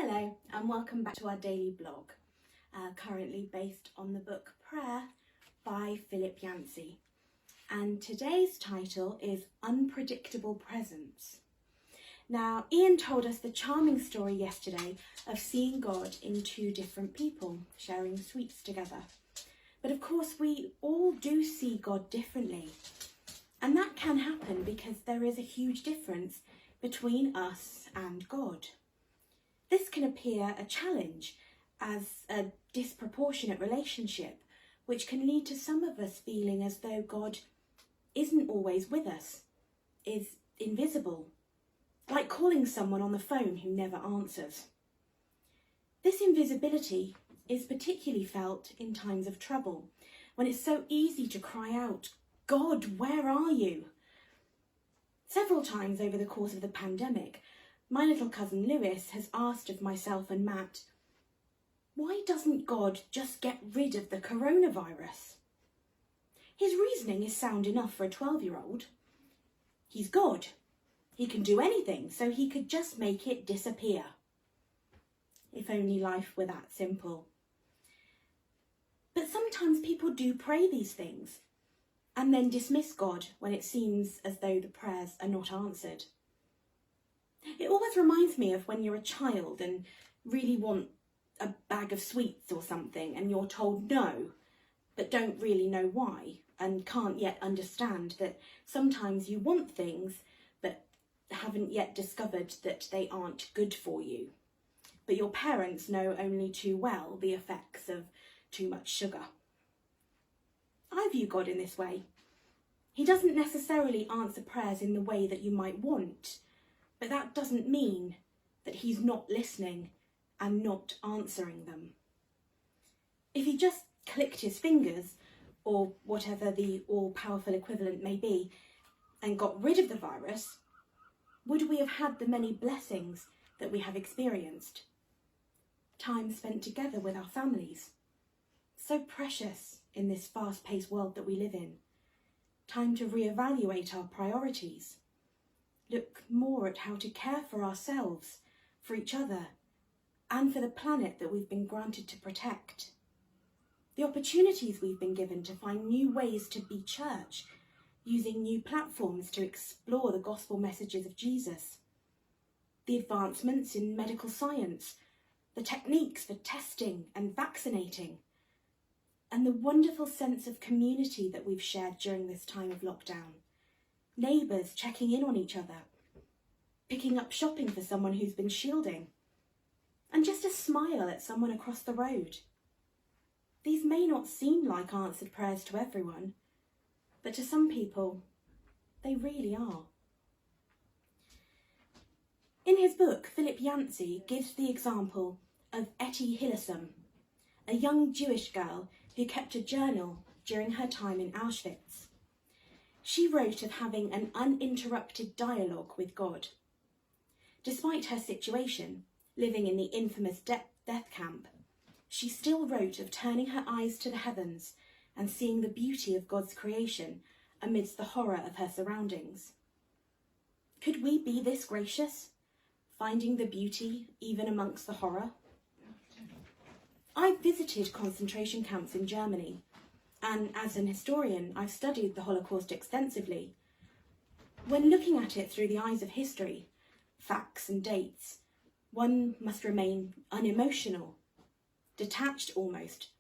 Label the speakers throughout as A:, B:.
A: Hello and welcome back to our daily blog, currently based on the book Prayer by Philip Yancey. And today's title is Unpredictable Presence. Now, Ian told us the charming story yesterday of seeing God in two different people sharing sweets together. But of course, we all do see God differently. And that can happen because there is a huge difference between us and God. This can appear a challenge as a disproportionate relationship, which can lead to some of us feeling as though God isn't always with us, is invisible, like calling someone on the phone who never answers. This invisibility is particularly felt in times of trouble, when it's so easy to cry out, "God, where are you?" Several times over the course of the pandemic, my little cousin Lewis has asked of myself and Matt, why doesn't God just get rid of the coronavirus? His reasoning is sound enough for a 12-year-old. He's God. He can do anything, so he could just make it disappear. If only life were that simple. But sometimes people do pray these things and then dismiss God when it seems as though the prayers are not answered. It always reminds me of when you're a child and really want a bag of sweets or something and you're told no, but don't really know why and can't yet understand that sometimes you want things but haven't yet discovered that they aren't good for you. But your parents know only too well the effects of too much sugar. I view God in this way. He doesn't necessarily answer prayers in the way that you might want, but that doesn't mean that he's not listening and not answering them. If he just clicked his fingers, or whatever the all-powerful equivalent may be, and got rid of the virus, would we have had the many blessings that we have experienced? Time spent together with our families. So precious in this fast-paced world that we live in. Time to reevaluate our priorities. Look more at how to care for ourselves, for each other, and for the planet that we've been granted to protect. The opportunities we've been given to find new ways to be church, using new platforms to explore the gospel messages of Jesus. The advancements in medical science, the techniques for testing and vaccinating, and the wonderful sense of community that we've shared during this time of lockdown. Neighbours checking in on each other, picking up shopping for someone who's been shielding, and just a smile at someone across the road. These may not seem like answered prayers to everyone, but to some people, they really are. In his book, Philip Yancey gives the example of Etty Hillesum, a young Jewish girl who kept a journal during her time in Auschwitz. She wrote of having an uninterrupted dialogue with God. Despite her situation, living in the infamous death camp, she still wrote of turning her eyes to the heavens and seeing the beauty of God's creation amidst the horror of her surroundings. Could we be this gracious, finding the beauty even amongst the horror? I visited concentration camps in Germany, and as an historian, I've studied the Holocaust extensively. When looking at it through the eyes of history, facts and dates, one must remain unemotional, detached almost,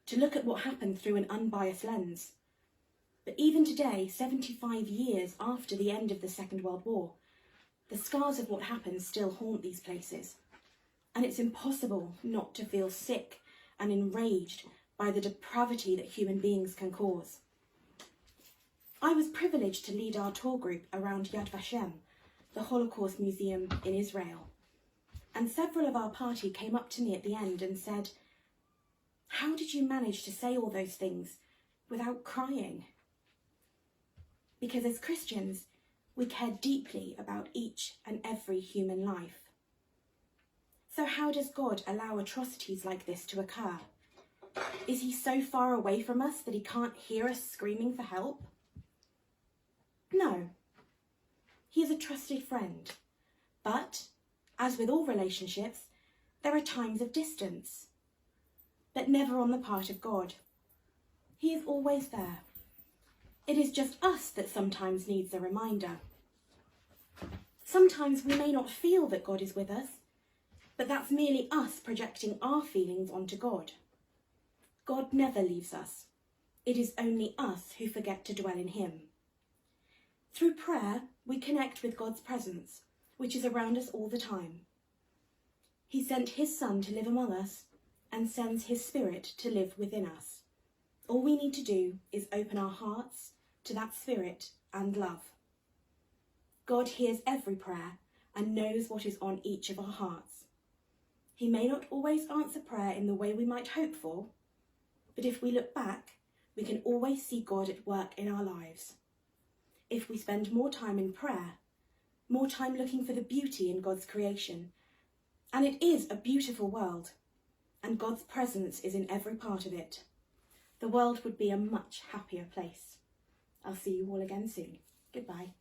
A: to look at what happened through an unbiased lens. But even today, 75 years after the end of the Second World War, the scars of what happened still haunt these places. And it's impossible not to feel sick and enraged by the depravity that human beings can cause. I was privileged to lead our tour group around Yad Vashem, the Holocaust Museum in Israel. And several of our party came up to me at the end and said, "How did you manage to say all those things without crying?" Because as Christians, we care deeply about each and every human life. So how does God allow atrocities like this to occur? Is he so far away from us that he can't hear us screaming for help? No. He is a trusted friend. But, as with all relationships, There are times of distance, but never on the part of God. He is always there. It is just us that sometimes needs a reminder. Sometimes we may not feel that God is with us, but that's merely us projecting our feelings onto God. God never leaves us. It is only us who forget to dwell in him. Through prayer, we connect with God's presence, which is around us all the time. He sent his Son to live among us and sends his Spirit to live within us. All we need to do is open our hearts to that Spirit and love. God hears every prayer and knows what is on each of our hearts. He may not always answer prayer in the way we might hope for, but if we look back, we can always see God at work in our lives. If we spend more time in prayer, more time looking for the beauty in God's creation, and it is a beautiful world, and God's presence is in every part of it, the world would be a much happier place. I'll see you all again soon. Goodbye.